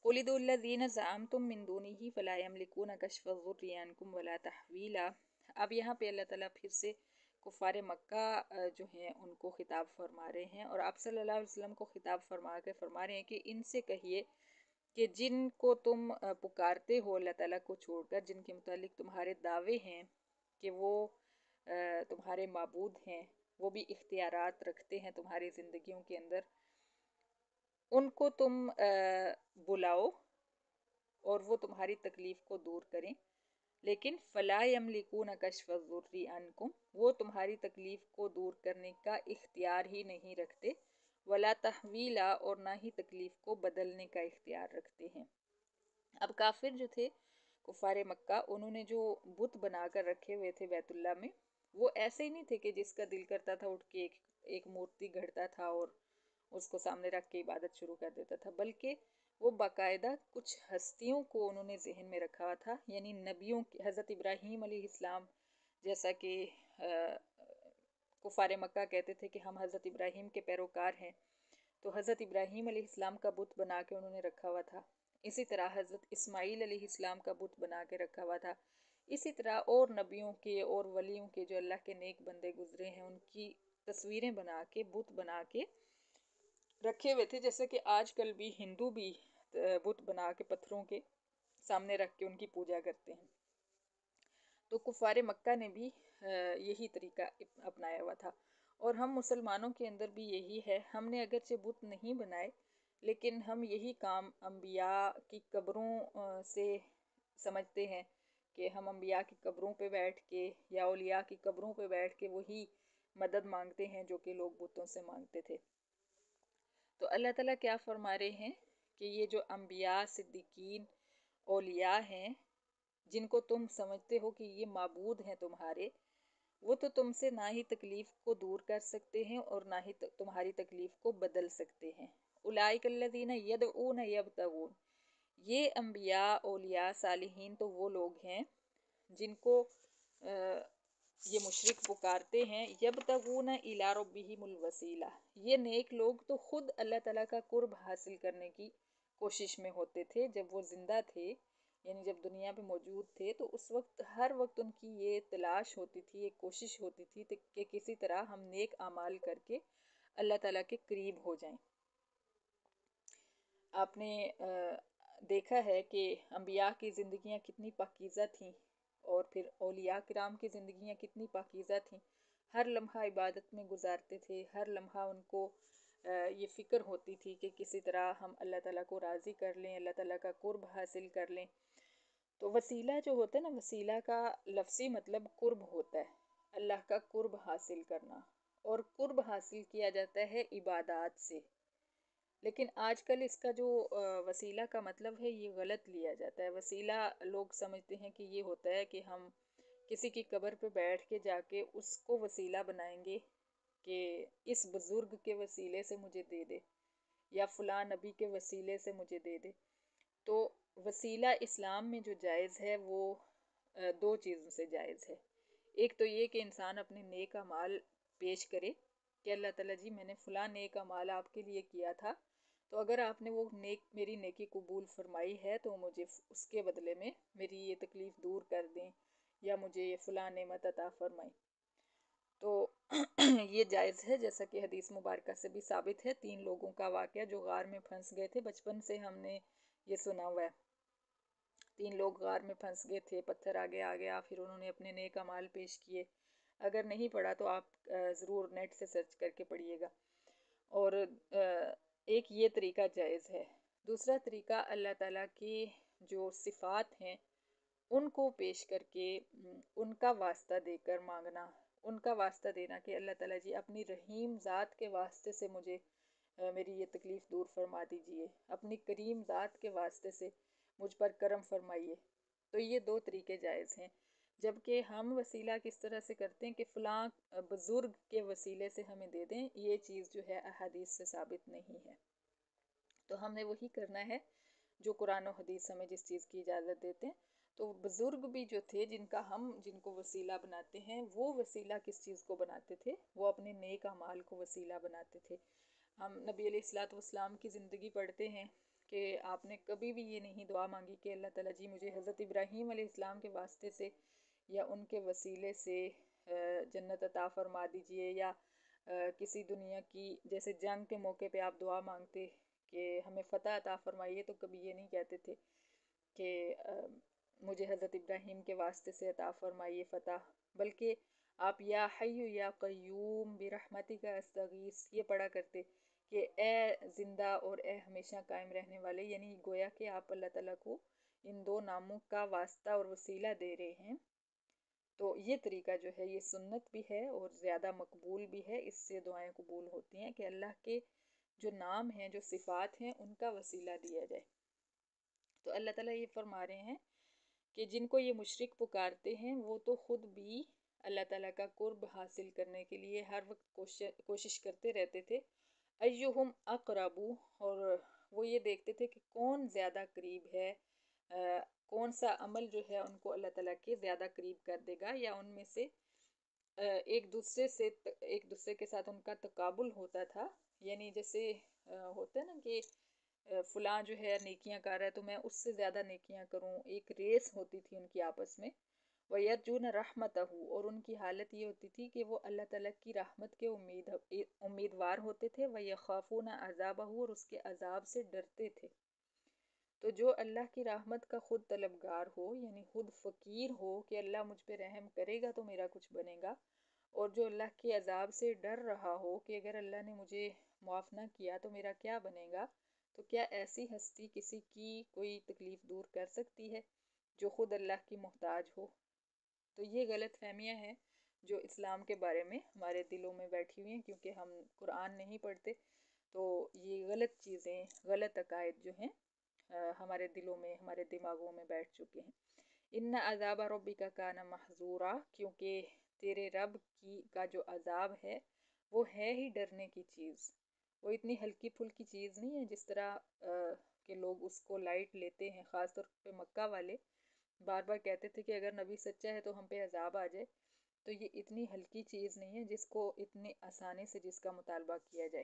قُلِ ادْعُوا الَّذِينَ زَعَمْتُم مِّن دُونِهِ فَلَا يَمْلِكُونَ كَشْفَ الضُّرِّ عَنكُمْ وَلَا تَحْوِيلًا۔ اب یہاں پہ اللہ تعالیٰ پھر سے کفار مکہ جو ہیں ان کو خطاب فرما رہے ہیں، اور آپ صلی اللہ علیہ وسلم کو خطاب فرما کے فرما رہے ہیں کہ ان سے کہیے کہ جن کو تم پکارتے ہو اللہ تعالیٰ کو چھوڑ کر، جن کے متعلق تمہارے دعوے ہیں کہ وہ تمہارے معبود ہیں، وہ بھی اختیارات رکھتے ہیں تمہاری زندگیوں کے اندر، ان کو تم بلاؤ اور وہ تمہاری تکلیف کو دور کریں، لیکن فَلَا يَمْلِكُونَ كَشْفَ الضُّرِّ عَنْكُمْ، وہ تمہاری تکلیف کو دور کرنے کا اختیار ہی نہیں رکھتے، وَلَا تَحْوِيلًا، اور نہ ہی تکلیف کو بدلنے کا اختیار رکھتے ہیں۔ اب کافر جو تھے کفار مکہ، انہوں نے جو بت بنا کر رکھے ہوئے تھے بیت اللہ میں، وہ ایسے ہی نہیں تھے کہ جس کا دل کرتا تھا اٹھ کے ایک مورتی گھڑتا تھا اور اس کو سامنے رکھ کے عبادت شروع کر دیتا تھا، بلکہ وہ باقاعدہ کچھ ہستیوں کو انہوں نے ذہن میں رکھا ہوا تھا، یعنی نبیوں، حضرت ابراہیم علیہ السلام، جیسا کہ کفار مکہ کہتے تھے کہ ہم حضرت ابراہیم کے پیروکار ہیں، تو حضرت ابراہیم علیہ السلام کا بت بنا کے انہوں نے رکھا ہوا تھا۔ اسی طرح حضرت اسماعیل علیہ السلام کا بت بنا کے رکھا ہوا تھا۔ اسی طرح اور نبیوں کے اور ولیوں کے جو اللہ کے نیک بندے گزرے ہیں، ان کی تصویریں بنا کے، بت بنا کے رکھے ہوئے تھے، جیسے کہ آج کل بھی ہندو بھی بت بنا کے پتھروں کے سامنے رکھ کے ان کی پوجا کرتے ہیں۔ تو کفار مکہ نے بھی یہی طریقہ اپنایا ہوا تھا، اور ہم مسلمانوں کے اندر بھی یہی ہے۔ ہم نے اگرچہ بت نہیں بنائے، لیکن ہم یہی کام انبیاء کی قبروں سے سمجھتے ہیں کہ ہم انبیاء کی قبروں پہ بیٹھ کے یا اولیاء کی قبروں پہ بیٹھ کے وہی مدد مانگتے ہیں جو کہ لوگ بتوں سے مانگتے تھے۔ تو اللہ تعالیٰ کیا فرما رہے ہیں کہ یہ جو انبیاء، صدیقین، اولیاء ہیں، جن کو تم سمجھتے ہو کہ یہ معبود ہیں تمہارے، وہ تو تم سے نہ ہی تکلیف کو دور کر سکتے ہیں اور نہ ہی تمہاری تکلیف کو بدل سکتے ہیں۔ اولئک الذین یدعون یبتغون، یہ انبیاء، اولیاء، صالحین تو وہ لوگ ہیں جن کو یہ مشرک پکارتے ہیں، یبتغون الی ربہم الوسیلہ، یہ نیک لوگ تو خود اللہ تعالیٰ کا قرب حاصل کرنے کی کوشش میں ہوتے تھے جب وہ زندہ تھے، یعنی جب دنیا پہ موجود تھے، تو اس وقت ہر وقت ان کی یہ تلاش ہوتی تھی، یہ کوشش ہوتی تھی کہ کسی طرح ہم نیک اعمال کر کے اللہ تعالیٰ کے قریب ہو جائیں۔ آپ نے دیکھا ہے کہ انبیاء کی زندگیاں کتنی پاکیزہ تھیں، اور پھر اولیاء کرام کی زندگیاں کتنی پاکیزہ تھیں، ہر لمحہ عبادت میں گزارتے تھے، ہر لمحہ ان کو یہ فکر ہوتی تھی کہ کسی طرح ہم اللہ تعالیٰ کو راضی کر لیں، اللہ تعالیٰ کا قرب حاصل کر لیں۔ تو وسیلہ جو ہوتا ہے نا، وسیلہ کا لفظی مطلب قرب ہوتا ہے، اللہ کا قرب حاصل کرنا، اور قرب حاصل کیا جاتا ہے عبادات سے، لیکن آج کل اس کا جو وسیلہ کا مطلب ہے یہ غلط لیا جاتا ہے۔ وسیلہ لوگ سمجھتے ہیں کہ یہ ہوتا ہے کہ ہم کسی کی قبر پہ بیٹھ کے جا کے اس کو وسیلہ بنائیں گے کہ اس بزرگ کے وسیلے سے مجھے دے دے، یا فلاں نبی کے وسیلے سے مجھے دے دے۔ تو وسیلہ اسلام میں جو جائز ہے وہ دو چیزوں سے جائز ہے۔ ایک تو یہ کہ انسان اپنے نیک اعمال پیش کرے کہ اللہ تعالیٰ جی میں نے فلاں نیک اعمال آپ کے لیے کیا تھا، تو اگر آپ نے وہ میری نیکی قبول فرمائی ہے تو مجھے اس کے بدلے میں میری یہ تکلیف دور کر دیں، یا مجھے یہ فلاں نعمت عطا فرمائیں۔ تو یہ جائز ہے، جیسا کہ حدیث مبارکہ سے بھی ثابت ہے، 3 لوگوں کا واقعہ جو غار میں پھنس گئے تھے، بچپن سے ہم نے یہ سنا ہوا ہے۔ 3 لوگ غار میں پھنس گئے تھے، پتھر آگے آ گیا، پھر انہوں نے اپنے نیک اعمال پیش کیے۔ اگر نہیں پڑھا تو آپ ضرور نیٹ سے سرچ کر کے پڑھیے گا۔ اور ایک یہ طریقہ جائز ہے۔ دوسرا طریقہ اللہ تعالیٰ کی جو صفات ہیں ان کو پیش کر کے ان کا واسطہ دے کر مانگنا، ان کا واسطہ دینا کہ اللہ تعالیٰ جی اپنی رحیم ذات کے واسطے سے مجھے میری یہ تکلیف دور فرما دیجئے، اپنی کریم ذات کے واسطے سے مجھ پر کرم فرمائیے۔ تو یہ 2 طریقے جائز ہیں، جبکہ ہم وسیلہ کس طرح سے کرتے ہیں کہ فلاں بزرگ کے وسیلے سے ہمیں دے دیں، یہ چیز جو ہے احادیث سے ثابت نہیں ہے۔ تو ہم نے وہی کرنا ہے جو قرآن و حدیث ہمیں جس چیز کی اجازت دیتے ہیں۔ تو بزرگ بھی جو تھے جن کو وسیلہ بناتے ہیں، وہ وسیلہ کس چیز کو بناتے تھے؟ وہ اپنے نیک اعمال کو وسیلہ بناتے تھے۔ ہم نبی علیہ الصلوۃ والسلام کی زندگی پڑھتے ہیں کہ آپ نے کبھی بھی یہ نہیں دعا مانگی کہ اللہ تعالیٰ جی مجھے حضرت ابراہیم علیہ السلام کے واسطے سے یا ان کے وسیلے سے جنت عطا فرما دیجئے، یا کسی دنیا کی جیسے جنگ کے موقع پہ آپ دعا مانگتے کہ ہمیں فتح عطا فرمائیے، تو کبھی یہ نہیں کہتے تھے کہ مجھے حضرت ابراہیم کے واسطے سے عطا فرمائیے فتح، بلکہ آپ یا حی یا قیوم برحمتک استغیث یہ پڑھا کرتے کہ اے زندہ اور اے ہمیشہ قائم رہنے والے، یعنی گویا کہ آپ اللہ تعالیٰ کو ان دو ناموں کا واسطہ اور وسیلہ دے رہے ہیں۔ تو یہ طریقہ جو ہے یہ سنت بھی ہے اور زیادہ مقبول بھی ہے، اس سے دعائیں قبول ہوتی ہیں کہ اللہ کے جو نام ہیں، جو صفات ہیں، ان کا وسیلہ دیا جائے۔ تو اللہ تعالیٰ یہ فرما رہے ہیں کہ جن کو یہ مشرک پکارتے ہیں وہ تو خود بھی اللہ تعالیٰ کا قرب حاصل کرنے کے لیے ہر وقت کوشش کرتے رہتے تھے، ایہم اقرب، اور وہ یہ دیکھتے تھے کہ کون زیادہ قریب ہے، کون سا عمل جو ہے ان کو اللہ تعالیٰ کے زیادہ قریب کر دے گا، یا ان میں سے ایک دوسرے کے ساتھ ان کا تقابل ہوتا تھا، یعنی جیسے ہوتا ہے نا کہ فلاں جو ہے نیکیاں کر رہا ہے تو میں اس سے زیادہ نیکیاں کروں، ایک ریس ہوتی تھی ان کی آپس میں۔ وَيَرْجُونَ رَحْمَتَهُ، اور ان کی حالت یہ ہوتی تھی کہ وہ اللہ تعالیٰ کی رحمت کے امیدوار ہوتے تھے، وَيَخَافُونَ عَذَابَهُ، اور اس کے عذاب سے ڈرتے تھے۔ تو جو اللہ کی رحمت کا خود طلبگار ہو، یعنی خود فقیر ہو کہ اللہ مجھ پہ رحم کرے گا تو میرا کچھ بنے گا، اور جو اللہ کے عذاب سے ڈر رہا ہو کہ اگر اللہ نے مجھے معاف نہ کیا تو میرا کیا بنے گا، تو کیا ایسی ہستی کسی کی کوئی تکلیف دور کر سکتی ہے جو خود اللہ کی محتاج ہو؟ تو یہ غلط فہمیاں ہیں جو اسلام کے بارے میں ہمارے دلوں میں بیٹھی ہوئی ہیں، کیونکہ ہم قرآن نہیں پڑھتے، تو یہ غلط چیزیں، غلط عقائد جو ہیں ہمارے دلوں میں، ہمارے دماغوں میں بیٹھ چکے ہیں۔ ان عذاب ربک کان محذورا، کیونکہ تیرے رب کا جو عذاب ہے وہ ہے ہی ڈرنے کی چیز، وہ اتنی ہلکی پھلکی چیز نہیں ہے جس طرح کہ لوگ اس کو لائٹ لیتے ہیں، خاص طور پہ مکہ والے بار بار کہتے تھے کہ اگر نبی سچا ہے تو ہم پہ عذاب آ جائے، تو یہ اتنی ہلکی چیز نہیں ہے جس کو اتنی آسانی سے جس کا مطالبہ کیا جائے۔